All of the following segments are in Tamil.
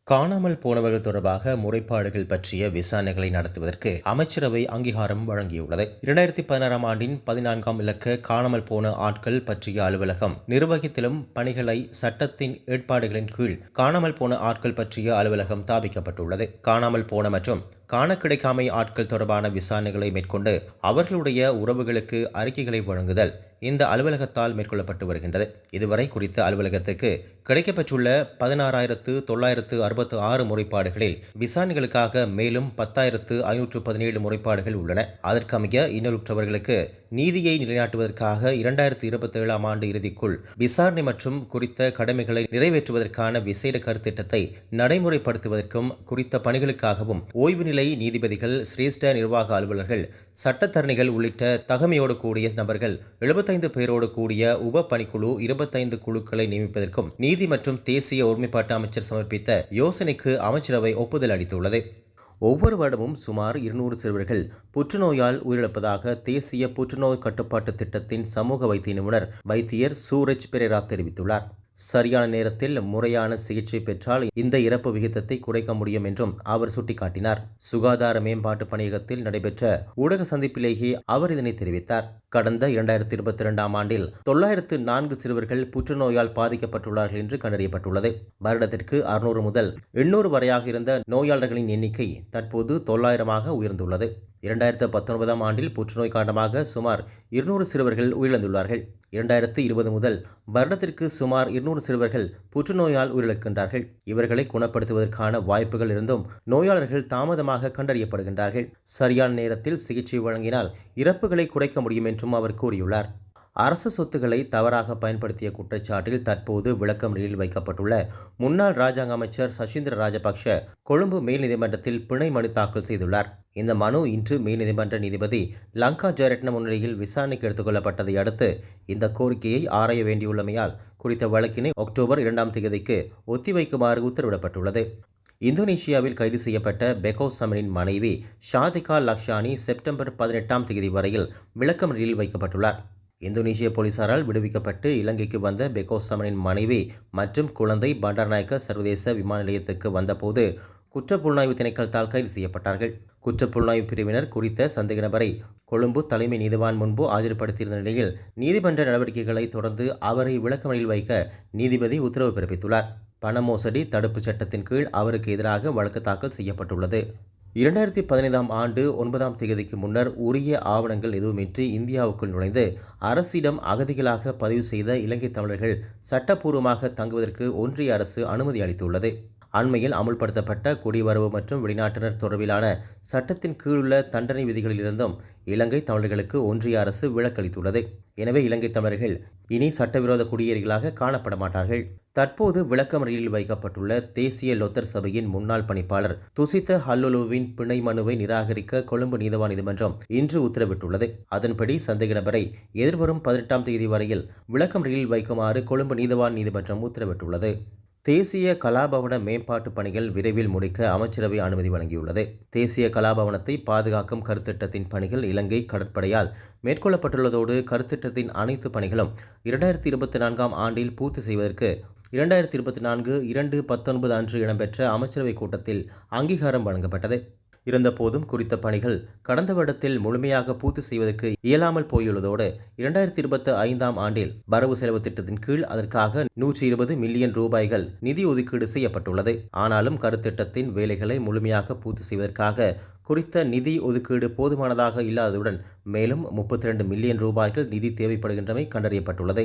காணாமல் போனவர்கள் தொடர்பாக முறைப்பாடுகள் பற்றிய விசாரணைகளை நடத்துவதற்கு அமைச்சரவை அங்கீகாரம் வழங்கியுள்ளது. 2016 ஆண்டின் 14ஆம் இலக்க காணாமல் போன ஆட்கள் பற்றிய அலுவலகம் நிர்வகித்திலும் பணிகளை சட்டத்தின் ஏற்பாடுகளின் கீழ் காணாமல் போன ஆட்கள் பற்றிய அலுவலகம் ஸ்தாபிக்கப்பட்டுள்ளது. காணாமல் போன மற்றும் காண கிடைக்காமை ஆட்கள் தொடர்பான விசாரணைகளை மேற்கொண்டு அவர்களுடைய உறவுகளுக்கு அறிக்கைகளை வழங்குதல் இந்த அலுவலகத்தால் மேற்கொள்ளப்பட்டு வருகின்றது. இதுவரை குறித்த அலுவலகத்துக்கு கிடைக்கப்பெற்றுள்ள 16,966 முறைப்பாடுகளில் விசாரணைகளுக்காக மேலும் 10,517 முறைப்பாடுகள் உள்ளன. அதற்கமைய இன்னலுற்றவர்களுக்கு நீதியை நிலைநாட்டுவதற்காக 2027ஆம் ஆண்டு இறுதிக்குள் விசாரணை மற்றும் குறித்த கடமைகளை நிறைவேற்றுவதற்கான விசேட கருத்திட்டத்தை நடைமுறைப்படுத்துவதற்கும் குறித்த பணிகளுக்காகவும் ஓய்வு நிலை நீதிபதிகள், சிரேஷ்ட நிர்வாக அலுவலர்கள், சட்டத்தரணிகள் உள்ளிட்ட தகமையோடு கூடிய நபர்கள் 75 பேரோடு கூடிய உப பணிக்குழு 25 குழுக்களை நியமிப்பதற்கும் நீதி மற்றும் தேசிய ஒருமைப்பாட்டு அமைச்சர் சமர்ப்பித்த யோசனைக்கு அமைச்சரவை ஒப்புதல் அளித்துள்ளது. ஒவ்வொரு வருடமும் சுமார் 200 சிறுவர்கள் புற்றுநோயால் உயிரிழப்பதாக தேசிய புற்றுநோய் கட்டுப்பாட்டு திட்டத்தின் சமூக வைத்திய நிபுணர் வைத்தியர் சூரஜ் பெரேரா தெரிவித்துள்ளார். சரியான நேரத்தில் முறையான சிகிச்சை பெற்றால் இந்த இறப்பு விகிதத்தை குறைக்க முடியும் என்றும் அவர் சுட்டிக்காட்டினார். சுகாதார மேம்பாட்டு பணியகத்தில் நடைபெற்ற ஊடக சந்திப்பிலேயே அவர் இதனை தெரிவித்தார். கடந்த 2022ஆம் ஆண்டில் 904 சிறுவர்கள் புற்றுநோயால் பாதிக்கப்பட்டுள்ளார்கள் என்று கண்டறியப்பட்டுள்ளது. வருடத்திற்கு 600 முதல் 800 வரையாக இருந்த நோயாளர்களின் எண்ணிக்கை தற்போது 900ஆக உயர்ந்துள்ளது. 2019ஆம் ஆண்டில் புற்றுநோய் காரணமாக சுமார் 200 சிறுவர்கள் உயிரிழந்துள்ளார்கள். 2020 முதல் வருடத்திற்கு சுமார் 200 சிறுவர்கள் புற்றுநோயால் உயிரிழக்கின்றார்கள். இவர்களை குணப்படுத்துவதற்கான வாய்ப்புகள் இருந்தும் நோயாளர்கள் தாமதமாக கண்டறியப்படுகின்றார்கள். சரியான நேரத்தில் சிகிச்சை வழங்கினால் இறப்புகளை குறைக்க முடியும் என்றும் அவர் கூறியுள்ளார். அரசு சொத்துக்களை தவறாக பயன்படுத்திய குற்றச்சாட்டில் தற்போது விளக்கமறியலில் வைக்கப்பட்டுள்ள முன்னாள் ராஜாங்க அமைச்சர் சசீந்திர ராஜபக்ஷ கொழும்பு மேல் நீதிமன்றத்தில் பிணை மனு தாக்கல் செய்துள்ளார். இந்த மனு இன்று மேல் நீதிமன்ற நீதிபதி லங்கா ஜெயரட்ன முன்னிலையில் விசாரணைக்கு எடுத்துக்கொள்ளப்பட்டதை அடுத்து இந்த கோரிக்கையை ஆராய வேண்டியுள்ளமையால் குறித்த வழக்கினை அக்டோபர் 2ஆம் தேதிக்கு ஒத்திவைக்குமாறு உத்தரவிடப்பட்டுள்ளது. இந்தோனேஷியாவில் கைது செய்யப்பட்ட பெகோ சமனின் மனைவி ஷாதிகா லக்ஷானி செப்டம்பர் 18ஆம் தேதி வரையில் விளக்கமறியலில் வைக்கப்பட்டுள்ளார். இந்தோனேஷிய போலீசாரால் விடுவிக்கப்பட்டு இலங்கைக்கு வந்த பெகோ சமனின் மனைவி மற்றும் குழந்தை பண்டாரநாயக்க சர்வதேச விமான நிலையத்துக்கு வந்தபோது குற்றப்புலனாய்வு திணைக்களத்தால் கைது செய்யப்பட்டார்கள். குற்றப்புலனாய்வு பிரிவினர் குறித்த சந்தேக நபரை கொழும்பு தலைமை நீதிவான் முன்பு ஆஜர்படுத்தியிருந்த நிலையில் நீதிமன்ற நடவடிக்கைகளை தொடர்ந்து அவரை விளக்கமறியலில் வைக்க நீதிபதி உத்தரவு பிறப்பித்துள்ளார். பண மோசடி தடுப்பு சட்டத்தின் கீழ் அவருக்கு எதிராக வழக்கு தாக்கல் செய்யப்பட்டுள்ளது. 2015ஆம் ஆண்டு 9ஆம் தேதிக்கு முன்னர் உரிய ஆவணங்கள் எதுவுமின்றி இந்தியாவுக்குள் நுழைந்து அரசிடம் அகதிகளாக பதிவு செய்த இலங்கை தமிழர்கள் சட்டப்பூர்வமாக தங்குவதற்கு ஒன்றிய அரசு அனுமதி அளித்துள்ளது. அண்மையில் அமுல்படுத்தப்பட்ட குடிவரவு மற்றும் வெளிநாட்டினர் தொடர்பிலான சட்டத்தின் கீழுள்ள தண்டனை விதிகளிலிருந்தும் இலங்கை தமிழர்களுக்கு ஒன்றிய அரசு விலக்களித்துள்ளது. எனவே இலங்கை தமிழர்கள் இனி சட்டவிரோத குடியேறிகளாக காணப்பட மாட்டார்கள். தற்போது விளக்கமறியலில் வைக்கப்பட்டுள்ள தேசிய லொத்தர் சபையின் முன்னாள் பணிப்பாளர் துசித்த ஹல்லுலுவின் பிணை மனுவை நிராகரிக்க கொழும்பு நீதவான் நீதிமன்றம் இன்று உத்தரவிட்டுள்ளது. அதன்படி சந்தேக நபரை எதிர்வரும் 18ஆம் தேதி வரையில் விளக்கமறியலில் வைக்குமாறு கொழும்பு நீதவான் நீதிமன்றம் உத்தரவிட்டுள்ளது. தேசிய கலாபவன மேம்பாட்டு பணிகள் விரைவில் முடிக்க அமைச்சரவை அனுமதி வழங்கியுள்ளது. தேசிய கலாபவனத்தை பாதுகாக்கும் கருத்திட்டத்தின் பணிகள் இலங்கை கடற்படையால் மேற்கொள்ளப்பட்டுள்ளதோடு கருத்திட்டத்தின் அனைத்து பணிகளும் 2024ஆம் ஆண்டில் பூர்த்தி செய்வதற்கு 2024/2/19 அன்று இடம்பெற்ற அமைச்சரவை கூட்டத்தில் அங்கீகாரம் வழங்கப்பட்டது. இருந்தபோதும் குறித்த பணிகள் கடந்த வருடத்தில் முழுமையாக பூர்த்தி செய்வதற்கு இயலாமல் போயுள்ளதோடு 2025ஆம் ஆண்டில் வரவு செலவு திட்டத்தின் கீழ் அதற்காக 120 மில்லியன் ரூபாய்கள் நிதி ஒதுக்கீடு செய்யப்பட்டுள்ளது. ஆனாலும் கருத்திட்டத்தின் வேலைகளை முழுமையாக பூர்த்தி செய்வதற்காக குறித்த நிதி ஒதுக்கீடு போதுமானதாக இல்லாததுடன் மேலும் 32 மில்லியன் ரூபாய்கள் நிதி தேவைப்படுகின்றமை கண்டறியப்பட்டுள்ளது.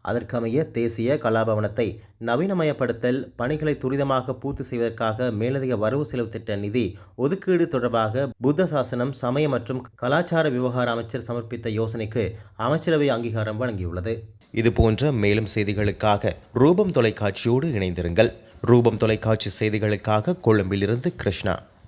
அதற்கமைய தேசிய கலாபவனத்தை நவீனமயப்படுத்தல் பணிகளை துரிதமாக பூர்த்தி செய்வதற்காக மேலதிக வரவு செலவு திட்ட நிதி ஒதுக்கீடு தொடர்பாக புத்த சாசனம், சமய மற்றும் கலாச்சார விவகார அமைச்சர் சமர்ப்பித்த யோசனைக்கு அமைச்சரவை அங்கீகாரம் வழங்கியுள்ளது. இதுபோன்ற மேலும் செய்திகளுக்காக ரூபம் தொலைக்காட்சியோடு இணைந்திருங்கள். ரூபம் தொலைக்காட்சி செய்திகளுக்காக கொழும்பிலிருந்து கிருஷ்ணா.